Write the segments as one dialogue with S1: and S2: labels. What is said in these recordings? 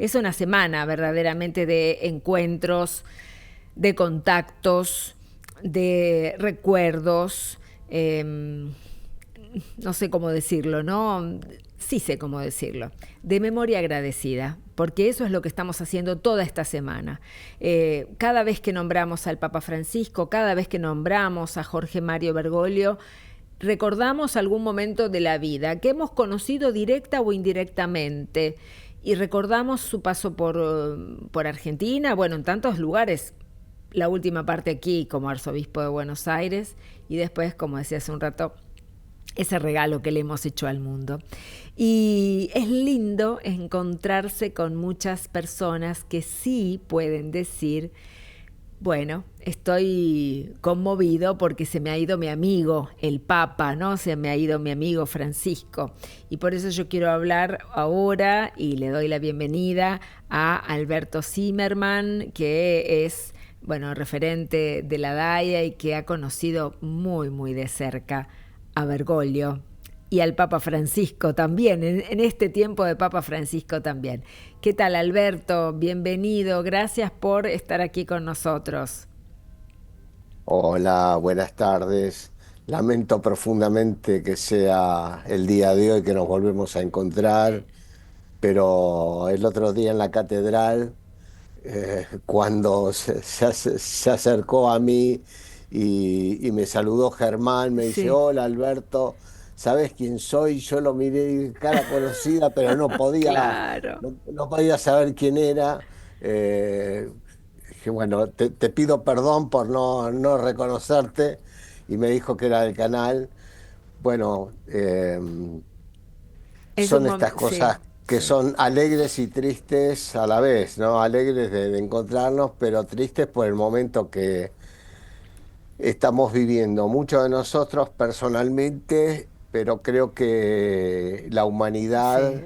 S1: es una semana verdaderamente de encuentros, de contactos, de recuerdos, no sé cómo decirlo, ¿no? Sí sé cómo decirlo, de memoria agradecida, porque eso es lo que estamos haciendo toda esta semana. Cada vez que nombramos al Papa Francisco, cada vez que nombramos a Jorge Mario Bergoglio, recordamos algún momento de la vida que hemos conocido directa o indirectamente y recordamos su paso por Argentina, bueno, en tantos lugares, la última parte aquí como arzobispo de Buenos Aires y después, como decía hace un rato, ese regalo que le hemos hecho al mundo. Y es lindo encontrarse con muchas personas que sí pueden decir, bueno, estoy conmovido porque se me ha ido mi amigo, el Papa, ¿no? Se me ha ido mi amigo Francisco. Y por eso yo quiero hablar ahora y le doy la bienvenida a Alberto Zimmermann, que es, bueno, referente de la DAIA y que ha conocido muy, muy de cerca a Bergoglio y al Papa Francisco también, en este tiempo de Papa Francisco también. ¿Qué tal, Alberto? Bienvenido, gracias por estar aquí con nosotros.
S2: Hola, buenas tardes. Lamento profundamente que sea el día de hoy que nos volvemos a encontrar, pero el otro día en la catedral, cuando se acercó a mí y me saludó Germán, me dice,
S1: Sí,
S2: hola Alberto, ¿sabes quién soy? Yo lo miré cara conocida, pero
S1: claro.
S2: no podía saber quién era. Eh, Dije, bueno, te pido perdón por no reconocerte, y me dijo que era del canal. Bueno,
S1: Es
S2: son
S1: un
S2: estas
S1: momento, sí,
S2: cosas que
S1: sí,
S2: son alegres y tristes a la vez, ¿no? Alegres de encontrarnos, pero tristes por el momento que estamos viviendo. Muchos de nosotros personalmente, pero creo que la
S1: sí,
S2: humanidad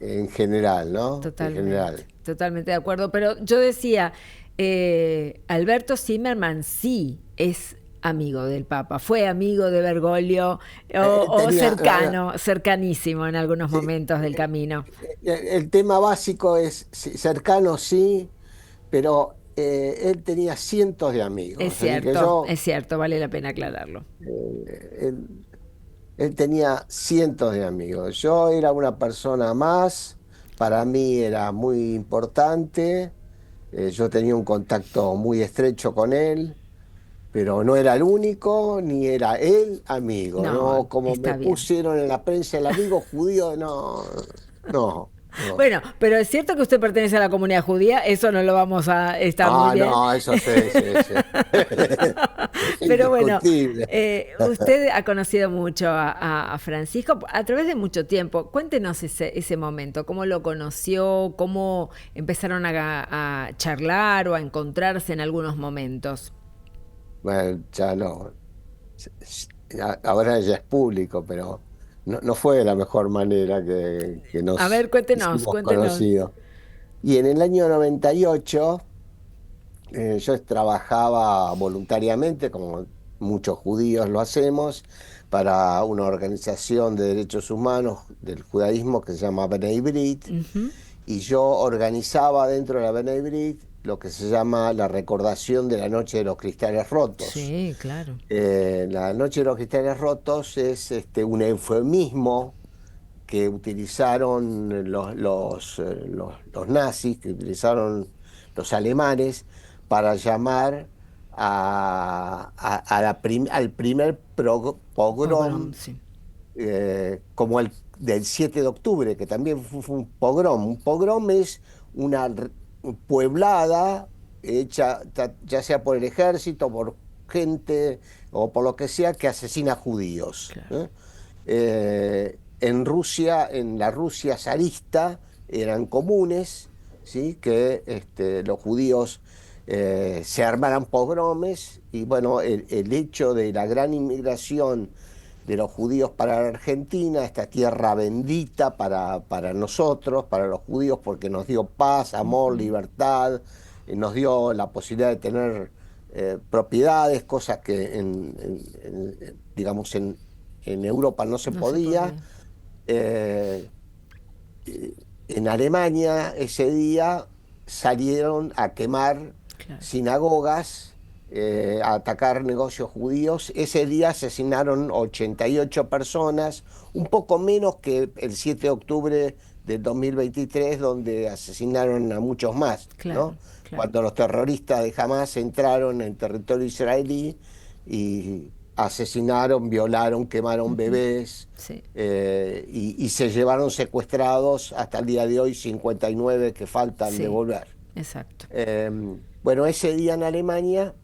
S2: en general, ¿no? En
S1: totalmente,
S2: general.
S1: totalmente de acuerdo. Pero yo decía, Alberto Zimmermann sí es amigo del Papa, fue amigo de Bergoglio o
S2: Tenía,
S1: cercano, cercanísimo en algunos
S2: sí,
S1: momentos del camino.
S2: el tema básico es cercano, sí, pero él tenía cientos de amigos, así que
S1: Es cierto, vale la pena aclararlo.
S2: él, él tenía cientos de amigos. Yo era una persona más, para mí era muy importante, yo tenía un contacto muy estrecho con él, pero no era el único, ni era el amigo,
S1: No,
S2: ¿no? Como me
S1: está bien.
S2: pusieron en la prensa el amigo judío, no, no, no.
S1: Bueno, pero es cierto que usted pertenece a la comunidad judía, eso no lo vamos a estar muy
S2: Ah,
S1: bien.
S2: no, eso sí, sí, sí.
S1: Pero bueno,
S2: Indiscutible.
S1: usted ha conocido mucho a Francisco a través de mucho tiempo. Cuéntenos ese momento, cómo lo conoció, cómo empezaron a charlar o a encontrarse en algunos momentos.
S2: Bueno, ya no. Ahora ya es público, pero no fue de la mejor manera que
S1: A
S2: nos
S1: ver, cuéntenos,
S2: hicimos
S1: cuéntenos.
S2: conocidos. Y en el año 98, yo trabajaba voluntariamente, como muchos judíos lo hacemos, para una organización de derechos humanos del judaísmo que se llama Bnei Brit,
S1: Ujú.
S2: y yo organizaba dentro de la Bnei Brit lo que se llama la recordación de la Noche de los Cristales Rotos.
S1: Sí, claro.
S2: La Noche de los Cristales Rotos es un eufemismo que utilizaron los nazis, que utilizaron los alemanes para llamar al primer
S1: Pogrom,
S2: pogrom,
S1: sí.
S2: como el del 7 de octubre, que también fue un pogrom. Un pogrom es una pueblada hecha ya sea por el ejército, por gente o por lo que sea que asesina judíos.
S1: Claro.
S2: En Rusia, en la Rusia zarista, eran comunes, ¿sí? Que los judíos se armaran pogromes, y bueno, el hecho de la gran inmigración de los judíos para la Argentina, esta tierra bendita para nosotros, para los judíos, porque nos dio paz, amor, libertad, nos dio la posibilidad de tener propiedades, cosas que digamos, en Europa no se
S1: No se
S2: podía.
S1: podía.
S2: eh, en Alemania ese día salieron a quemar
S1: claro.
S2: sinagogas, a atacar negocios judíos. Ese día asesinaron 88 personas, un poco menos que el 7 de octubre del 2023, donde asesinaron a muchos más,
S1: Claro,
S2: ¿no?
S1: claro.
S2: Cuando los terroristas de Hamas entraron en territorio israelí y asesinaron, violaron, quemaron
S1: Ujú.
S2: bebés,
S1: Sí,
S2: y se llevaron secuestrados hasta el día de hoy 59 que faltan
S1: sí,
S2: devolver.
S1: exacto.
S2: Eh, bueno, ese día en Alemania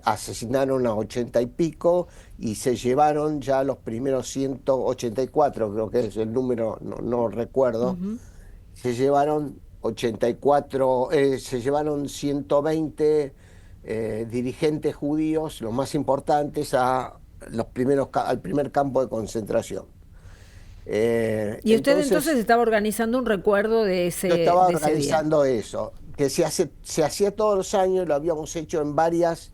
S2: asesinaron a 80 y pico y se llevaron ya los primeros 184, creo que es el número, no recuerdo.
S1: Ujú.
S2: Se llevaron 84, se llevaron 120 dirigentes judíos, los más importantes, al primer campo de concentración.
S1: Y usted entonces
S2: Entonces,
S1: estaba organizando un recuerdo
S2: yo estaba
S1: de ese día.
S2: organizando eso, que se hacía todos los años, lo habíamos hecho en varias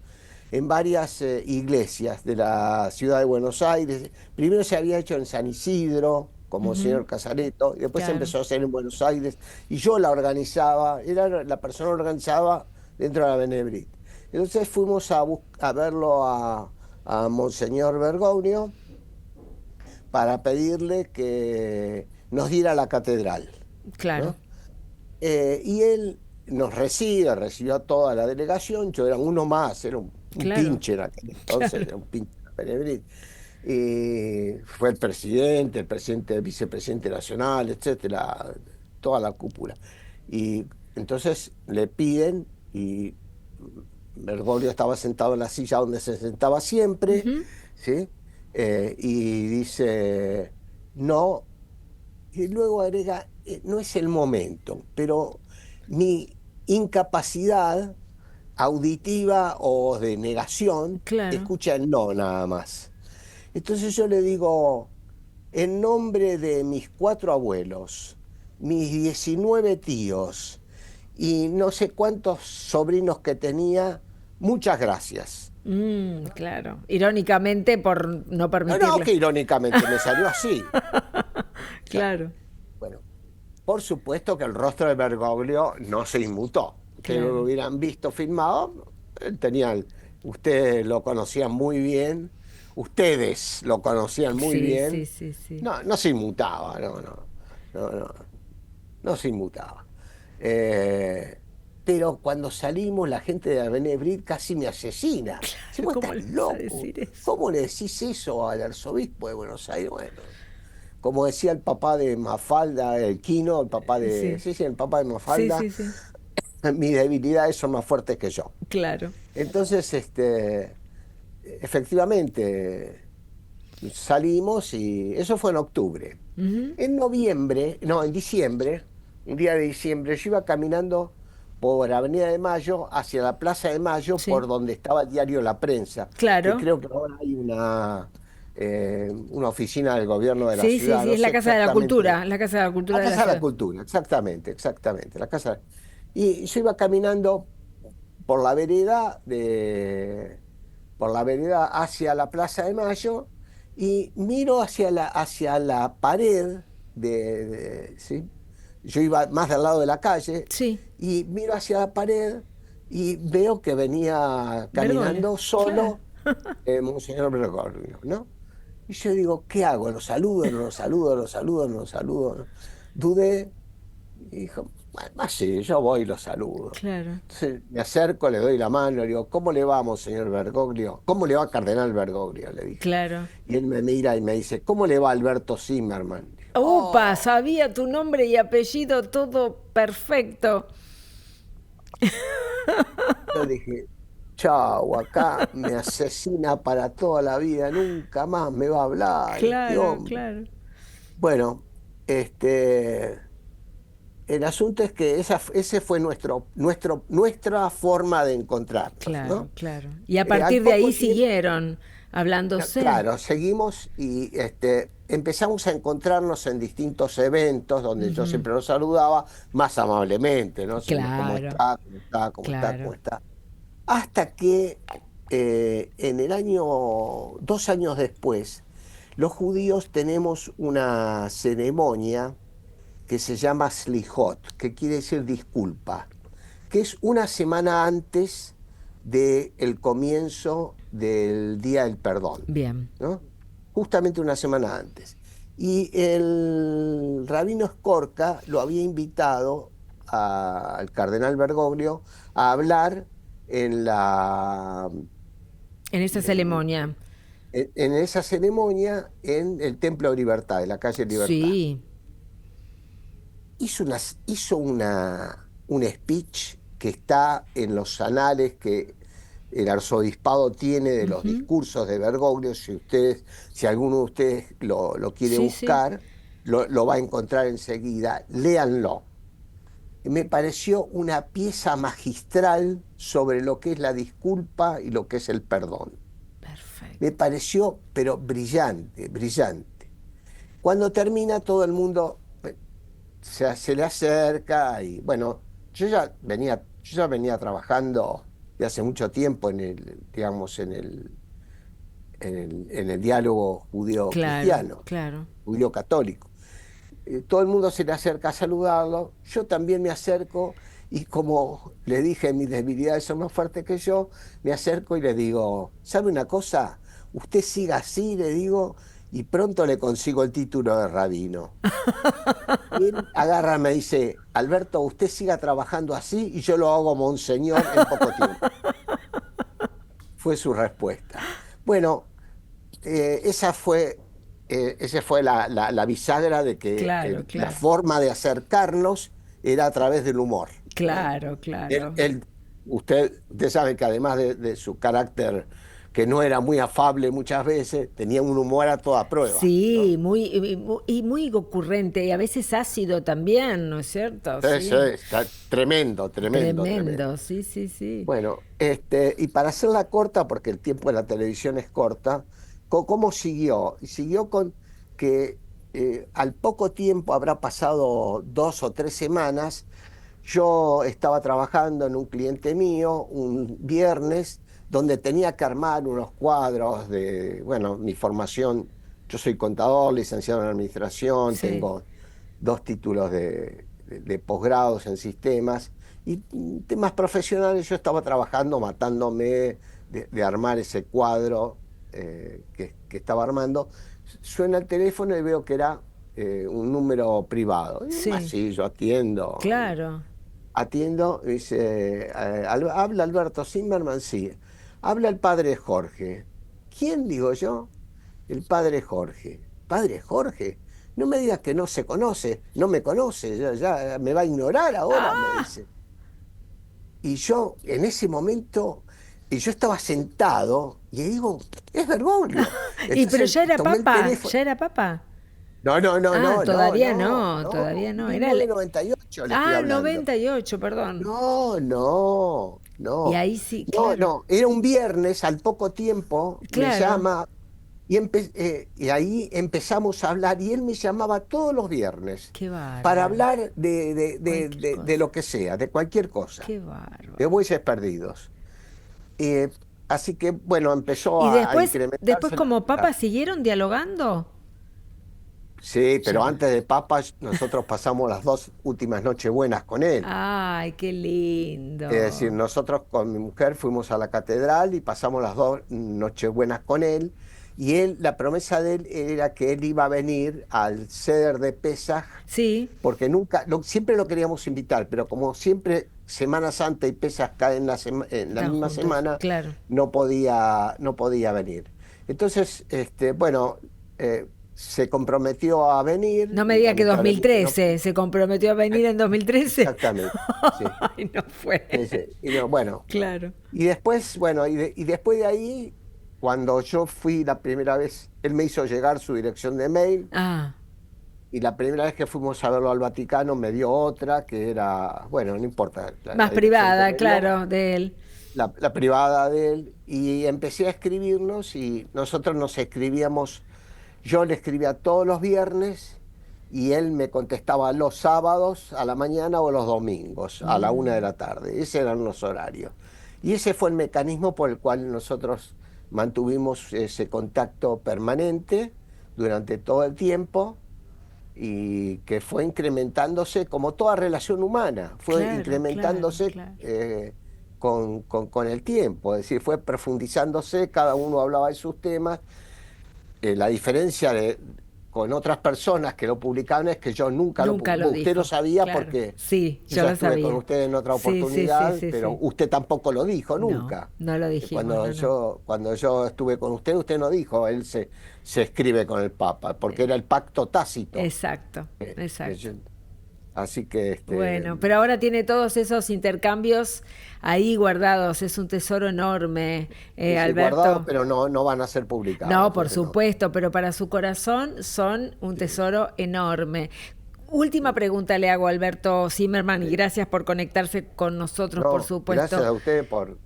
S2: iglesias de la ciudad de Buenos Aires. Primero se había hecho en San Isidro, como el
S1: Ujú.
S2: señor Casareto, y después se
S1: Claro.
S2: empezó a hacer en Buenos Aires, y yo la organizaba, era la persona organizada dentro de la Benebrit. Entonces fuimos a verlo a Monseñor Bergoglio para pedirle que nos diera la catedral,
S1: Claro,
S2: ¿no? Y él nos recibió a toda la delegación. Yo era uno más, era un
S1: claro,
S2: pinche en aquel entonces,
S1: claro.
S2: era un pinche de Peregrín. Y fue el presidente, el vicepresidente nacional, etcétera, toda la cúpula. Y entonces le piden, y Bergoglio estaba sentado en la silla donde se sentaba siempre,
S1: Ujú.
S2: ¿sí? Y dice, no, y luego agrega, no es el momento, pero mi incapacidad auditiva o de negación
S1: Claro.
S2: escucha el no nada más. Entonces yo le digo, en nombre de mis 4 abuelos, mis 19 tíos y no sé cuántos sobrinos que tenía, muchas gracias.
S1: Claro. Irónicamente por no
S2: No, no,
S1: permitirle.
S2: que irónicamente me salió así. O sea,
S1: Claro,
S2: bueno, por supuesto que el rostro de Bergoglio no se inmutó. Ustedes lo
S1: claro.
S2: hubieran visto filmado, él tenía, ustedes lo conocían muy bien, ustedes lo conocían muy
S1: Sí, sí,
S2: bien.
S1: sí, sí.
S2: No, no se inmutaba, no, no, no se inmutaba. Eh, pero cuando salimos, la gente de Benebrit casi me asesina. Dice, vos
S1: ¿Cómo
S2: estás
S1: le vas a
S2: loco,
S1: decir eso?
S2: ¿cómo le decís eso al arzobispo de Buenos Aires? Bueno, como decía el papá de Mafalda, el Quino, el papá de,
S1: Sí,
S2: sí, sí, el papá de
S1: sí,
S2: Mafalda,
S1: sí, sí.
S2: mis debilidades son más fuertes que yo.
S1: Claro.
S2: Entonces, efectivamente, salimos y eso fue en octubre.
S1: Ujú.
S2: En noviembre, no, en diciembre, un día de diciembre, yo iba caminando por Avenida de Mayo hacia la Plaza de Mayo, por
S1: Sí.
S2: donde estaba el diario La Prensa, que
S1: Claro.
S2: creo que ahora hay una oficina del gobierno de la
S1: Sí, sí,
S2: ciudad,
S1: sí,
S2: no
S1: es la
S2: sé
S1: Casa de la
S2: exactamente.
S1: Cultura, la Casa de la Cultura
S2: La
S1: de la
S2: Casa de la
S1: ciudad.
S2: Cultura, exactamente, exactamente, la casa. Y yo iba caminando por la vereda por la vereda hacia la Plaza de Mayo y miro hacia la pared ¿sí? Yo iba más del lado de la calle
S1: Sí,
S2: y miro hacia la pared y veo que venía
S1: Bergoglio.
S2: caminando
S1: Claro.
S2: solo Monseñor Bergoglio, ¿no? Y yo digo, ¿qué hago? ¿Lo saludo? ¿No lo saludo? ¿Lo saludo? ¿No lo saludo? Dudé y dijo, bueno, sí, yo voy y lo saludo.
S1: Claro,
S2: Entonces me acerco, le doy la mano, le digo, ¿cómo le va, Monseñor Bergoglio? ¿Cómo le va, Cardenal Bergoglio? Le dije.
S1: claro.
S2: Y él me mira y me dice, ¿cómo le va, Alberto Zimmerman? Dije,
S1: Upa,
S2: oh,
S1: sabía tu nombre y apellido, todo perfecto.
S2: yo dije, chau, acá me asesina para toda la vida, nunca más me va a hablar este
S1: Claro,
S2: hombre.
S1: claro,
S2: Bueno, este, el asunto es que ese fue nuestra forma de encontrarnos,
S1: claro,
S2: ¿no?
S1: claro. Y a
S2: Al
S1: partir de ahí
S2: poco tiempo,
S1: siguieron hablándose.
S2: claro, seguimos y empezamos a encontrarnos en distintos eventos donde yo
S1: Ujú.
S2: siempre lo saludaba más amablemente, ¿no? Señor, ¿cómo
S1: Claro,
S2: está? ¿Cómo está? ¿Cómo está? ¿Cómo
S1: claro.
S2: está? Hasta que en el año, 2 años después, los judíos tenemos una ceremonia que se llama Slichot, que quiere decir disculpa, que es una semana antes del comienzo del Día del Perdón,
S1: Bien.
S2: ¿no? Justamente una semana antes. Y el rabino Skorka lo había invitado al cardenal Bergoglio a hablar en la
S1: En esa
S2: en,
S1: ceremonia.
S2: en esa ceremonia en el Templo de Libertad, en la calle Libertad.
S1: Sí.
S2: Hizo un speech que está en los anales que el arzobispado tiene de los
S1: Ujú.
S2: discursos de Bergoglio. Si alguno de ustedes lo quiere
S1: Sí, sí.
S2: buscar, lo va a encontrar enseguida. Léanlo. Me pareció una pieza magistral sobre lo que es la disculpa y lo que es el perdón. Me
S1: Perfecto.
S2: pareció, pero brillante, brillante. Cuando termina, todo el mundo se le acerca y bueno, yo ya venía trabajando de hace mucho tiempo en el, digamos, en el diálogo
S1: Claro,
S2: judío-cristiano,
S1: claro.
S2: judío-católico. Todo el mundo se le acerca a saludarlo, yo también me acerco y como le dije, mis debilidades son más fuertes que yo, me acerco y le digo, ¿sabe una cosa? Usted siga así, le digo, y pronto le consigo el título de rabino. Y él agarra, me dice, Alberto, usted siga trabajando así y yo lo hago monseñor en poco tiempo. Fue su respuesta. Bueno, esa fue la bisagra de que
S1: Claro,
S2: la
S1: claro.
S2: forma de acercarnos era a través del humor, ¿no?
S1: Claro,
S2: Él,
S1: claro.
S2: él- usted sabe que además de su carácter, que no era muy afable muchas veces, tenía un humor a toda prueba,
S1: Sí,
S2: ¿no?
S1: y muy ocurrente y a veces ácido también, ¿no es cierto?
S2: Sí, sí,
S1: Sí.
S2: está tremendo, tremendo, tremendo.
S1: Tremendo, sí, sí, sí.
S2: Bueno, y para hacerla corta, porque el tiempo de la televisión es corta, ¿cómo siguió? Y siguió con que al poco tiempo, habrá pasado 2 o 3 semanas, yo estaba trabajando en un cliente mío un viernes donde tenía que armar unos cuadros bueno, mi formación, yo soy contador, licenciado en administración,
S1: Sí.
S2: tengo 2 títulos de posgrados en sistemas y temas profesionales. Yo estaba trabajando, matándome de armar ese cuadro que estaba armando. Suena el teléfono y veo que era un número privado. Y,
S1: Sí,
S2: sí, yo atiendo.
S1: claro.
S2: Atiendo, y dice, ¿habla Alberto Zimmerman? Sí. Habla el padre Jorge. ¿Quién, digo yo? El padre Jorge. ¿Padre Jorge? No me digas que no se conoce, no me conoce, ya me va a ignorar ahora, me
S1: ¡Ah!
S2: dice. Y yo, en ese momento, y yo estaba sentado y digo, es Bergoglio.
S1: Y pero
S2: Entonces
S1: ya era
S2: tomé el
S1: papa,
S2: teléfono.
S1: ya era papa.
S2: No, no, no,
S1: Ah,
S2: no, no,
S1: todavía
S2: no,
S1: no,
S2: no.
S1: todavía no. Era el...
S2: 1998 le estoy
S1: Ah,
S2: hablando.
S1: 98, perdón.
S2: No, no,
S1: Y
S2: no,
S1: ahí sí,
S2: no,
S1: claro,
S2: no. Era un viernes, al poco tiempo me
S1: claro.
S2: llama y ahí empezamos a hablar y él me llamaba todos los viernes
S1: Qué
S2: para
S1: bárbaro.
S2: hablar
S1: Cualquier
S2: de
S1: cosa.
S2: lo que sea, de cualquier cosa,
S1: Qué
S2: de
S1: bárbaro.
S2: bueyes perdidos. Eh, Así que, bueno, empezó
S1: Y
S2: a
S1: después
S2: incrementarse
S1: como papa siguieron dialogando.
S2: Sí,
S1: Ya
S2: pero
S1: va.
S2: antes de Papas nosotros pasamos las 2 últimas noches buenas con él.
S1: Ay, qué
S2: Es decir,
S1: lindo.
S2: nosotros con mi mujer fuimos a la catedral y pasamos las 2 noches buenas con él. Y él, la promesa de él era que él iba a venir al Seder de Pesaj,
S1: Sí,
S2: porque siempre lo queríamos invitar, pero como siempre Semana Santa y Pesaj caen en la
S1: están
S2: misma
S1: juntos,
S2: semana,
S1: claro.
S2: no podía venir. Entonces, bueno, se comprometió a venir,
S1: No me diga que
S2: lamentablemente no.
S1: 2013, se comprometió a venir
S2: eh,
S1: en 2013.
S2: Exactamente, sí.
S1: Ay, no fue.
S2: Y no, bueno,
S1: Claro.
S2: y después, bueno, y después de ahí, cuando yo fui la primera vez, él me hizo llegar su dirección de mail,
S1: Ah,
S2: y la primera vez que fuimos a verlo al Vaticano me dio otra, que era, bueno, no importa la
S1: más
S2: dirección que
S1: privada,
S2: me dio,
S1: claro, de él.
S2: la privada de él, y empecé a escribirnos, y nosotros nos escribíamos, yo le escribía todos los viernes, y él me contestaba los sábados a la mañana o los domingos a la 1 de la tarde. Esos eran los horarios. Y ese fue el mecanismo por el cual nosotros mantuvimos ese contacto permanente durante todo el tiempo. y que fue incrementándose como toda relación humana, fue
S1: Claro, claro,
S2: incrementándose
S1: claro.
S2: con el tiempo, es decir, fue profundizándose, cada uno hablaba de sus temas. La diferencia con otras personas que lo publicaban es que yo nunca lo
S1: Nunca
S2: publiqué.
S1: lo
S2: Usted lo
S1: dijo,
S2: sabía
S1: claro.
S2: porque
S1: Sí, yo
S2: quizás
S1: lo
S2: estuve con
S1: sabía.
S2: usted en otra
S1: Sí, sí, sí,
S2: oportunidad,
S1: sí,
S2: pero
S1: sí.
S2: usted tampoco lo dijo
S1: No,
S2: nunca.
S1: no lo dijimos, no, no.
S2: Cuando yo estuve con usted, usted no dijo, él se escribe con el Papa, porque era el pacto tácito.
S1: Exacto,
S2: Que
S1: exacto.
S2: así que
S1: Bueno, pero ahora tiene todos esos intercambios ahí guardados. Es un tesoro enorme,
S2: dice guardado,
S1: Alberto.
S2: pero no van a ser
S1: No,
S2: publicados,
S1: por
S2: eso no.
S1: supuesto, pero para su corazón son un
S2: Sí,
S1: tesoro enorme. Última
S2: sí,
S1: pregunta le hago a Alberto Zimmerman y
S2: sí.
S1: gracias por conectarse con nosotros, por
S2: No, gracias
S1: supuesto.
S2: a usted por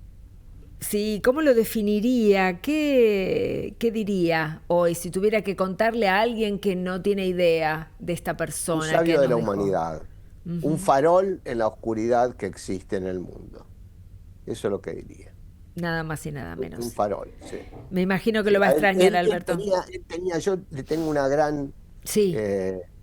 S1: Sí, ¿cómo lo definiría? ¿Qué diría hoy si tuviera que contarle a alguien que no tiene idea de esta
S2: un
S1: persona que
S2: sabio de
S1: nos
S2: la
S1: dejó?
S2: humanidad, un
S1: Ujú.
S2: farol en la oscuridad que existe en el mundo. Eso es lo que diría.
S1: Nada más y nada
S2: Un
S1: menos.
S2: farol, sí.
S1: Me imagino que
S2: Sí,
S1: lo va a extrañar, Alberto.
S2: yo le tengo una gran,
S1: Sí,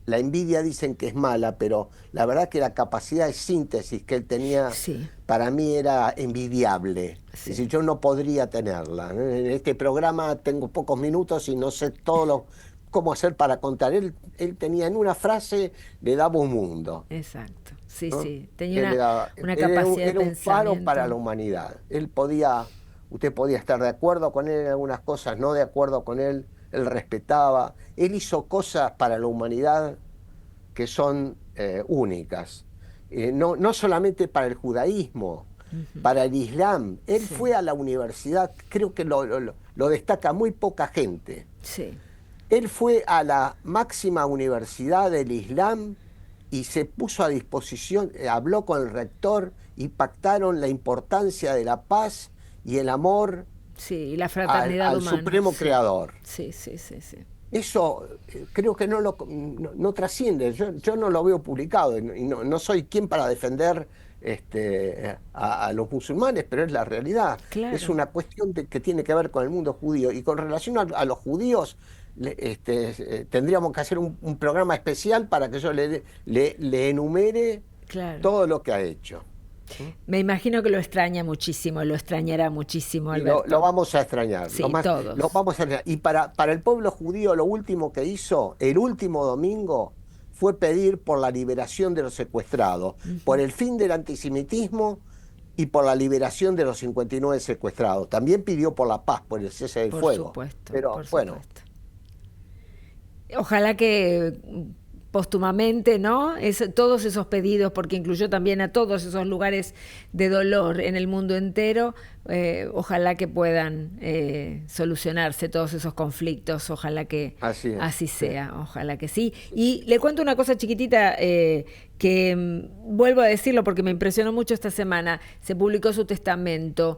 S2: la envidia dicen que es mala, pero la verdad que la capacidad de síntesis que él tenía,
S1: sí,
S2: para mí era envidiable. Es
S1: sí.
S2: decir, yo no podría tenerla. En este programa tengo pocos minutos y no sé todo lo, cómo hacer para contar. Él tenía en una frase, le daba un mundo.
S1: Exacto. Sí,
S2: ¿No?
S1: sí. Tenía
S2: Él
S1: una capacidad de
S2: era un faro para
S1: pensamiento.
S2: la humanidad. Usted podía estar de acuerdo con él en algunas cosas, no de acuerdo con él respetaba. Él hizo cosas para la humanidad que son únicas. No solamente para el judaísmo,
S1: Ujú.
S2: para el Islam. Él
S1: Sí,
S2: fue a la universidad, creo que lo destaca muy poca gente.
S1: sí,
S2: Él fue a la máxima universidad del Islam y se puso a disposición, habló con el rector y pactaron la importancia de la paz y el amor
S1: sí. Y la
S2: al,
S1: fraternidad
S2: al
S1: humana.
S2: supremo
S1: Sí,
S2: creador.
S1: sí, sí, sí, sí.
S2: Eso creo que no trasciende, yo no lo veo publicado y no soy quien para defender a los musulmanes, pero es la realidad. Es
S1: Claro.
S2: una cuestión que tiene que ver con el mundo judío. Y con relación a los judíos, tendríamos que hacer un programa especial para que yo le enumere
S1: Claro.
S2: todo lo que ha hecho. ¿Mm?
S1: Me imagino que lo extraña muchísimo, lo extrañará muchísimo,
S2: Y lo
S1: Alberto.
S2: vamos a extrañar,
S1: Sí,
S2: lo
S1: todos.
S2: vamos a extrañar. Y para el pueblo judío, lo último que hizo, el último domingo, fue pedir por la liberación de los secuestrados, por
S1: Ujú.
S2: el fin del antisemitismo y por la liberación de los 59 secuestrados. También pidió por la paz, por el cese del
S1: Por
S2: fuego.
S1: supuesto,
S2: Pero
S1: por
S2: bueno,
S1: supuesto. Ojalá que póstumamente, ¿no? Todos esos pedidos, porque incluyó también a todos esos lugares de dolor en el mundo entero, ojalá que puedan solucionarse todos esos conflictos, ojalá que
S2: así es.
S1: así
S2: Sí,
S1: sea, ojalá que sí.
S2: sí.
S1: Y le cuento una cosa chiquitita que vuelvo a decirlo porque me impresionó mucho esta semana. Se publicó su testamento,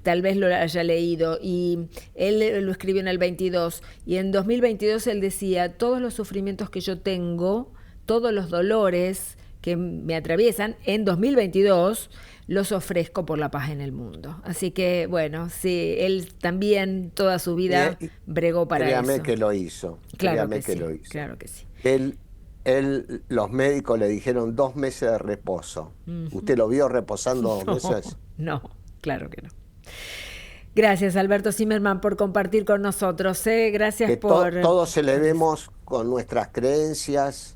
S1: tal vez lo haya leído, y él lo escribió en el 22, y en 2022 él decía, todos los sufrimientos que yo tengo, todos los dolores que me atraviesan en 2022, los ofrezco por la paz en el mundo. Así que, bueno, sí, él también toda su vida
S2: Y
S1: bregó para
S2: créame
S1: eso.
S2: que lo hizo,
S1: Claro
S2: créame
S1: que
S2: que
S1: sí,
S2: lo hizo.
S1: claro que sí.
S2: Él, los médicos le dijeron 2 meses de reposo.
S1: Ujú.
S2: ¿Usted lo vio reposando dos
S1: No,
S2: meses?
S1: no, claro que no. Gracias, Alberto Zimmerman, por compartir con nosotros. Gracias
S2: Que
S1: por...
S2: todos celebremos con nuestras creencias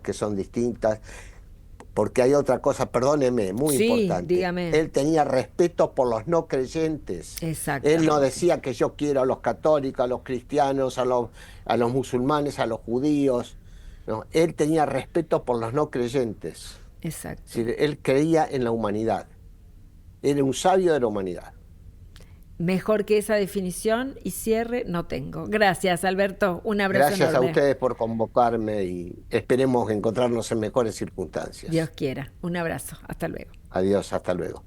S2: que son distintas, porque hay otra cosa, perdóneme, muy
S1: Sí,
S2: importante.
S1: dígame.
S2: Él tenía respeto por los no creyentes. Él no
S1: Exactamente,
S2: decía que yo quiero a los católicos, a los cristianos, a los musulmanes, a los judíos. No, él tenía respeto por los no creyentes. Es
S1: exacto.
S2: decir, él creía en la humanidad. Era un sabio de la humanidad.
S1: Mejor que esa definición y cierre no tengo. Gracias, Alberto. Un abrazo
S2: Gracias a
S1: enorme.
S2: ustedes por convocarme y esperemos encontrarnos en mejores
S1: Dios
S2: circunstancias.
S1: quiera. Un abrazo. Hasta luego.
S2: Adiós, hasta luego.